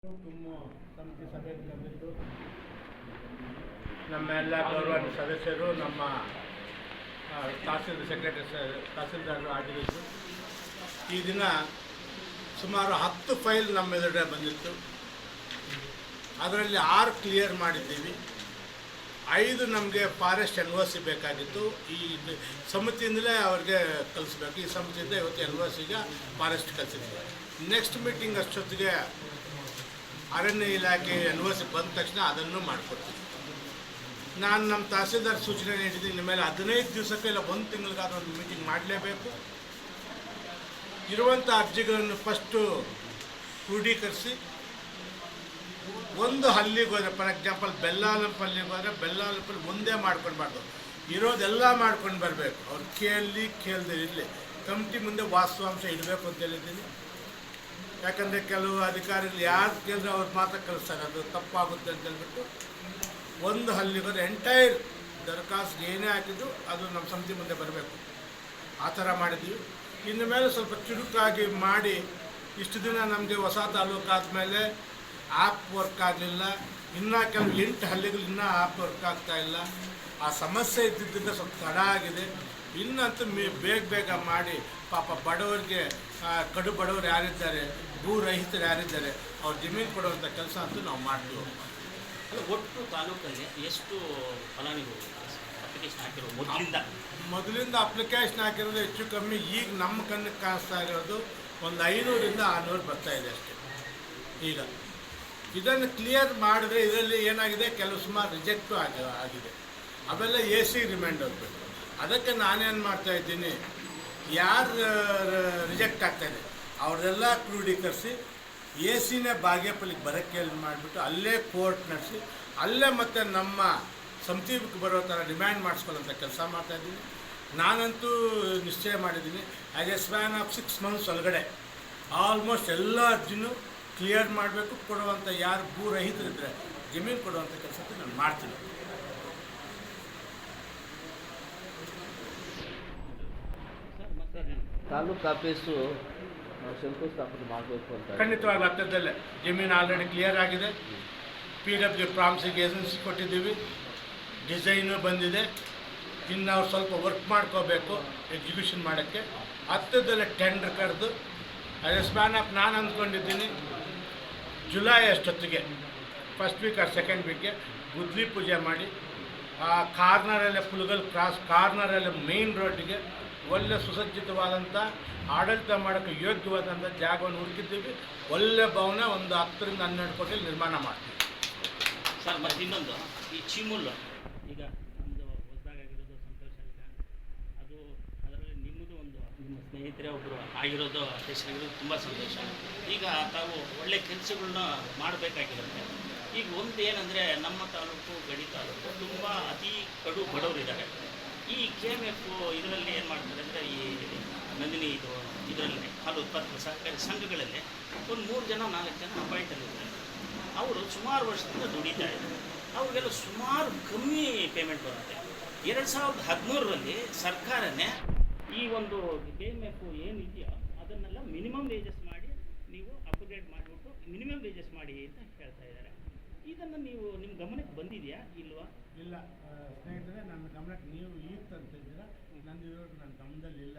ತುಂಬ ಸಮಿತಿ ಸಭೆಯಲ್ಲಿ ಕರೆದಿದ್ದು ನಮ್ಮೆಲ್ಲ ಗೌರವಾನ್ವಿತ ಸದಸ್ಯರು, ನಮ್ಮ ತಹಸೀಲ್ದಾರರು ಆಗಿದ್ದು, ಈ ದಿನ ಸುಮಾರು 10 ಫೈಲ್ ನಮ್ಮ ಎದುರುಗಡೆ ಬಂದಿತ್ತು. ಅದರಲ್ಲಿ 6 ಕ್ಲಿಯರ್ ಮಾಡಿದ್ದೀವಿ. 5 ನಮಗೆ ಫಾರೆಸ್ಟ್ NOC ಬೇಕಾಗಿತ್ತು. ಈ ಸಮಿತಿಯಿಂದಲೇ ಅವ್ರಿಗೆ ಕಲಿಸ್ಬೇಕು. ಈ ಸಮಿತಿಯಿಂದ ಇವತ್ತು NOCಗೆ ಫಾರೆಸ್ಟ್ ಕಲಿಸಿದ್ದೀವಿ. ನೆಕ್ಸ್ಟ್ ಮೀಟಿಂಗ್ ಅಷ್ಟೊತ್ತಿಗೆ ಅರಣ್ಯ ಇಲಾಖೆ NOC ಬಂದ ತಕ್ಷಣ ಅದನ್ನು ಮಾಡಿಕೊಡ್ತೀವಿ. ನಾನು ನಮ್ಮ ತಹಸೀಲ್ದಾರ್ ಸೂಚನೆ ನೀಡಿದ್ದೀನಿ, ನಿಮ್ಮ ಮೇಲೆ 15 ದಿವಸಕ್ಕೆ ಇಲ್ಲ 1 ತಿಂಗಳಿಗಾದ ಒಂದು ಮೀಟಿಂಗ್ ಮಾಡಲೇಬೇಕು. ಇರುವಂಥ ಅರ್ಜಿಗಳನ್ನು ಫಸ್ಟು ಕ್ರೋಢೀಕರಿಸಿ, ಒಂದು ಹಲ್ಲಿಗೆ ಹೋದರೆ, ಫಾರ್ ಎಕ್ಸಾಂಪಲ್ ಬೆಲ್ಲಾಲಪಲ್ಲಿಗೆ ಹೋದರೆ ಬೆಲ್ಲಾಲಪಲ್ಲಿ ಒಂದೇ ಮಾಡ್ಕೊಳ್ಬಾರ್ದು, ಇರೋದೆಲ್ಲ ಮಾಡ್ಕೊಂಡು ಬರಬೇಕು. ಅವ್ರು ಕೇಳದೆ ಇರಲಿ, ಕಮಿಟಿ ಮುಂದೆ ವಾಸ್ತವಾಂಶ ಇಡಬೇಕು ಅಂತ ಹೇಳಿದ್ದೀನಿ. ಯಾಕಂದರೆ ಕೆಲವು ಅಧಿಕಾರಿಗಳು ಯಾರು ಕೇಳಿದ್ರೆ ಅವ್ರು ಮಾತ್ರ ಕಳಿಸ್ತಾರೆ, ಅದು ತಪ್ಪಾಗುತ್ತೆ ಅಂತ ಹೇಳ್ಬಿಟ್ಟು ಒಂದು ಹಲ್ಲಿಗೆ ಹೋದರೆ ಎಂಟೈರ್ ದರಖಾಸ್ತು ಏನೇ ಹಾಕಿದ್ರು ಅದು ನಮ್ಮ ಸಮಿತಿ ಮುಂದೆ ಬರಬೇಕು. ಆ ಥರ ಮಾಡಿದ್ದೀವಿ. ಇನ್ನು ಮೇಲೆ ಸ್ವಲ್ಪ ಚುರುಕಾಗಿ ಮಾಡಿ, ಇಷ್ಟು ದಿನ ನಮಗೆ ಹೊಸ ತಾಲೂಕು ಆದಮೇಲೆ ಆ್ಯಪ್ ವರ್ಕ್ ಆಗಲಿಲ್ಲ, ಇನ್ನೂ ಕೆಲವು 8 ಹಳ್ಳಿಗಳು ಇನ್ನೂ ಆ್ಯಪ್ ವರ್ಕ್ ಆಗ್ತಾಯಿಲ್ಲ. ಆ ಸಮಸ್ಯೆ ಇದ್ದಿದ್ದರಿಂದ ಸ್ವಲ್ಪ ತಡ ಆಗಿದೆ. ಇನ್ನಂತೂ ಬೇಗ ಮಾಡಿ ಪಾಪ ಬಡವರಿಗೆ, ಕಡು ಬಡವರು ಯಾರಿದ್ದಾರೆ, ಭೂರಹಿತರು ಯಾರಿದ್ದಾರೆ, ಅವ್ರ ಜಮೀನು ಕೊಡುವಂಥ ಕೆಲಸ ಅಂತೂ ನಾವು ಮಾಡ್ತೀವಿ. ಒಟ್ಟು ತಾಲೂಕಲ್ಲಿ ಎಷ್ಟು ಫಲಾನುಭವಿಗಳು ಅಪ್ಲಿಕೇಶನ್ ಹಾಕಿರೋ ಮೊದಲಿಂದ ಅಪ್ಲಿಕೇಶನ್ ಹಾಕಿರೋದು ಹೆಚ್ಚು ಕಮ್ಮಿ ಈಗ ನಮ್ಮ ಕಣ್ಣಿಗೆ ಕಾಣಿಸ್ತಾ ಇರೋದು ಒಂದು 500ರಿಂದ 600 ಬರ್ತಾ ಇದೆ ಅಷ್ಟೇ. ಈಗ ಇದನ್ನು ಕ್ಲಿಯರ್ ಮಾಡಿದ್ರೆ ಇದರಲ್ಲಿ ಏನಾಗಿದೆ, ಕೆಲವು ಸುಮಾರು ರಿಜೆಕ್ಟು ಆಗಿದೆ. ಅವೆಲ್ಲ AC ರಿಮೈಂಡ್ ಹೋಗ್ಬೇಕು. ಅದಕ್ಕೆ ನಾನೇನು ಮಾಡ್ತಾಯಿದ್ದೀನಿ, ಯಾರು ರಿಜೆಕ್ಟ್ ಆಗ್ತಾಯಿದೆ ಅವ್ರನ್ನೆಲ್ಲ ಕ್ರೋಢೀಕರಿಸಿ ACನೇ ಬಾಗೇಪಲ್ಲಿಗೆ ಬರೋಕ್ಕೆ ಮಾಡಿಬಿಟ್ಟು ಅಲ್ಲೇ ಕೋರ್ಟ್ ನಡೆಸಿ ಅಲ್ಲೇ ಮತ್ತು ನಮ್ಮ ಸಮಿತಿಗೆ ಬರೋ ಥರ ರಿಮೈಂಡ್ ಮಾಡಿಸ್ಕೊಳ್ಳೋಂಥ ಕೆಲಸ ಮಾಡ್ತಾಯಿದ್ದೀನಿ. ನಾನಂತೂ ನಿಶ್ಚಯ ಮಾಡಿದ್ದೀನಿ, as A span of 6 months ಒಳಗಡೆ ಆಲ್ಮೋಸ್ಟ್ ಎಲ್ಲ ಅರ್ಜಿನೂ ಕ್ಲಿಯರ್ ಮಾಡಬೇಕು. ಕೊಡುವಂಥ ಯಾರು ಭೂರಹಿತರಿದ್ದರೆ ಜಮೀನು ಕೊಡುವಂಥ ಕೆಲಸಕ್ಕೆ ನಾನು ಮಾಡ್ತೀನಿ. ತಾಲೂಕು ಆಫೀಸು ಶಂಕುಸ್ಥಾಪನೆ ಮಾಡಬೇಕು ಅಂತ ಖಂಡಿತವಾಗಿ ಹತ್ತದಲ್ಲೇ ಜಮೀನು ಆಲ್ರೆಡಿ ಕ್ಲಿಯರ್ ಆಗಿದೆ. PW ಪ್ರಾಮ್ಸಿಗೆ ಏಜೆನ್ಸಿ ಕೊಟ್ಟಿದ್ದೀವಿ, ಡಿಸೈನು ಬಂದಿದೆ. ಇನ್ನು ಅವ್ರು ಸ್ವಲ್ಪ ವರ್ಕ್ ಮಾಡ್ಕೋಬೇಕು ಎಕ್ಸಿಕ್ಯೂಷನ್ ಮಾಡೋಕ್ಕೆ. ಹತ್ತದಲ್ಲೇ ಟೆಂಡರ್ ಕರೆದು ಅದೇ ಸ್ಪ್ಯಾನ್ ಆಫ್ ನಾನು ಅಂದ್ಕೊಂಡಿದ್ದೀನಿ ಜುಲೈ ಅಷ್ಟೊತ್ತಿಗೆ ಫಸ್ಟ್ ವೀಕ್ ಆರ್ ಸೆಕೆಂಡ್ ವೀಕ್ಗೆ ಗುದ್ಲಿ ಪೂಜೆ ಮಾಡಿ ಆ ಕಾರ್ನರಲ್ಲೇ ಪುಲ್ಗಲ್ ಕ್ರಾಸ್ ಕಾರ್ನರಲ್ಲೇ ಮೇನ್ ರೋಡಿಗೆ ಒಳ್ಳೆ ಸುಸಜ್ಜಿತವಾದಂಥ ಆಡಳಿತ ಮಾಡೋಕ್ಕೆ ಯೋಗ್ಯವಾದಂಥ ಜಾಗವನ್ನು ಹುಡುಕಿದ್ದೀವಿ. ಒಳ್ಳೆ ಭವನ ಒಂದು 10ರಿಂದ 12 ಕೋಟಿಯಲ್ಲಿ ನಿರ್ಮಾಣ ಮಾಡ್ತೀವಿ. ಸರ್, ಮತ್ತು ಇನ್ನೊಂದು ಈ ಚೀಮುಲ್ಲು ಈಗ ಒಂದು ಹೊಸದಾಗಿರೋದು ಸಂತೋಷ ಇದೆ. ಅದು ಅದರಲ್ಲಿ ನಿಮ್ಮದು ಒಂದು ನಿಮ್ಮ ಸ್ನೇಹಿತರೇ ಒಬ್ಬರು ಆಗಿರೋದು ಅಧ್ಯಕ್ಷರಾಗಿರೋದು ತುಂಬ ಸಂತೋಷ. ಈಗ ತಾವು ಒಳ್ಳೆ ಕೆಲಸಗಳನ್ನ ಮಾಡಬೇಕಾಗಿರುತ್ತೆ. ಈಗ ಒಂದು ಏನಂದರೆ ನಮ್ಮ ತಾಲೂಕು ಗಡಿ ತಾಲೂಕು ತುಂಬ ಅತಿ ಕಡು ಬಡವರಿದ್ದಾರೆ. ಈ KMF ಇದರಲ್ಲಿ ಏನು ಮಾಡ್ತಾರೆ ಅಂದರೆ ಈ ನಂದಿನಿ ಇದರಲ್ಲಿ ಹಾಲು ಉತ್ಪಾದಕ ಸಹಕಾರಿ ಸಂಘಗಳಲ್ಲಿ ಒಂದು 3 ಜನ 4 ಜನ ಅಪಾಯಿಂಟಲ್ಲಿರ್ತಾರೆ. ಅವರು ಸುಮಾರು ವರ್ಷದಿಂದ ದುಡಿತಾ ಇದ್ದಾರೆ. ಅವ್ರಿಗೆಲ್ಲ ಸುಮಾರು ಕಮ್ಮಿ ಪೇಮೆಂಟ್ ಬರುತ್ತೆ. 2013ರಲ್ಲಿ ಸರ್ಕಾರನೇ ಈ ಒಂದು KMF ಏನಿದೆಯೋ ಅದನ್ನೆಲ್ಲ ಮಿನಿಮಮ್ ವೇಜಸ್ ಮಾಡಿ ನೀವು ಅಪ್ಗ್ರೇಡ್ ಮಾಡಿಬಿಟ್ಟು ಮಿನಿಮಮ್ ವೇಜಸ್ ಮಾಡಿ ಅಂತ ಹೇಳ್ತಾ ಇದ್ದಾರೆ. ಇದನ್ನು ನೀವು ನಿಮ್ಮ ಗಮನಕ್ಕೆ ಬಂದಿದೆಯಾ ಇಲ್ವಾ? ಇಲ್ಲ ಸ್ನೇಹಿತರೆ, ನನ್ನ ಗಮನಕ್ಕೆ ನೀವು ಈಗ ತಂತಿದ್ದೀರಾ, ನನ್ನ ಗಮನದಲ್ಲಿ ಇಲ್ಲ.